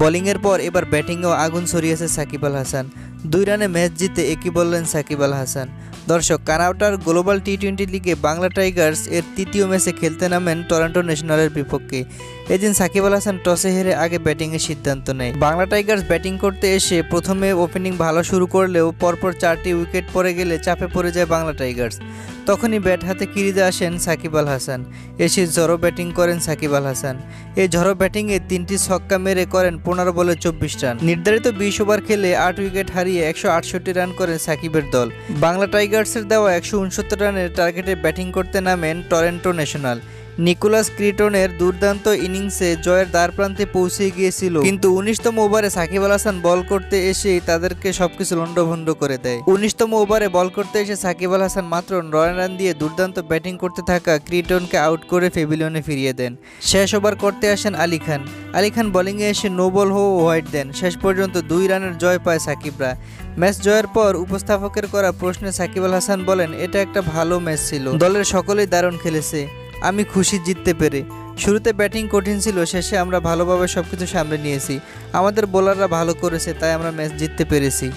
বোলিংয়ের পর এবার ব্যাটিংয়েও আগুন ছড়িয়েছে সাকিব আল হাসান। 2 রানে ম্যাচ জিতে একই বললেন সাকিব আল হাসান। দর্শক, কানাউটার গ্লোবাল টি-20 লিগে বাংলা টাইগার্স এর তৃতীয় ম্যাচে খেলতে নামেন টরন্টো ন্যাশনালের বিপক্ষে। এদিন সাকিব আল হাসান টসে হেরে আগে ব্যাটিংয়ের সিদ্ধান্ত নেয়। বাংলা টাইগার্স ব্যাটিং করতে এসে প্রথমে ওপেনিং ভালো শুরু করলেও পরপর 4টি উইকেট পড়ে গেলে চাপে পড়ে যায় বাংলা টাইগার্স। তখনই ব্যাট হাতে ক্রিজে আসেন সাকিব আল হাসান। এসে ঝড়ো ব্যাটিং করেন সাকিব আল হাসান। এই ঝড়ো ব্যাটিংয়ে 3টি ছক্কা মেরে করেন 15 বলে 24 রান। নির্ধারিত 20 ওভার খেলে 8 উইকেট হারিয়ে 168 রান করেন সাকিবের দল। বাংলা টাইগার্সের দেওয়া 169 রানের টার্গেটে ব্যাটিং করতে নামেন টরন্টো ন্যাশনাল। নিকোলাস ক্রিটনের দুর্দান্ত ইনিংসে জয়ের দ্বারপ্রান্তে পৌঁছে গিয়েছিল, কিন্তু 19তম ওভারে সাকিব আল হাসান বল করতে এসেই তাদেরকে সবকিছু লন্ডভন্ড করে দেয়। 19তম ওভারে বল করতে এসে সাকিব আল হাসান মাত্র 9 রান দিয়ে দুর্দান্ত ব্যাটিং করতে থাকা ক্রিটনকে আউট করে প্যাভিলিয়নে ফিরিয়ে দেন। শেষ ওভার করতে আসেন আলী খান। আলী খান বোলিংয়ে এসে নো বল ও হোয়াইট দেন। শেষ পর্যন্ত 2 রানের জয় পায় সাকিবরা। ম্যাচ জয়ের পর উপস্থাপকের করা প্রশ্নে সাকিব আল হাসান বলেন, এটা একটা ভালো ম্যাচ ছিল, দলের সকলেই দারুণ খেলেছে, আমি খুশি জিততে পেরে। শুরুতে ব্যাটিং কঠিন ছিল, শেষে আমরা ভালোভাবে সবকিছু সামলে নিয়েছি। আমাদের বোলাররা ভালো করেছে, তাই আমরা ম্যাচ জিততে পেরেছি।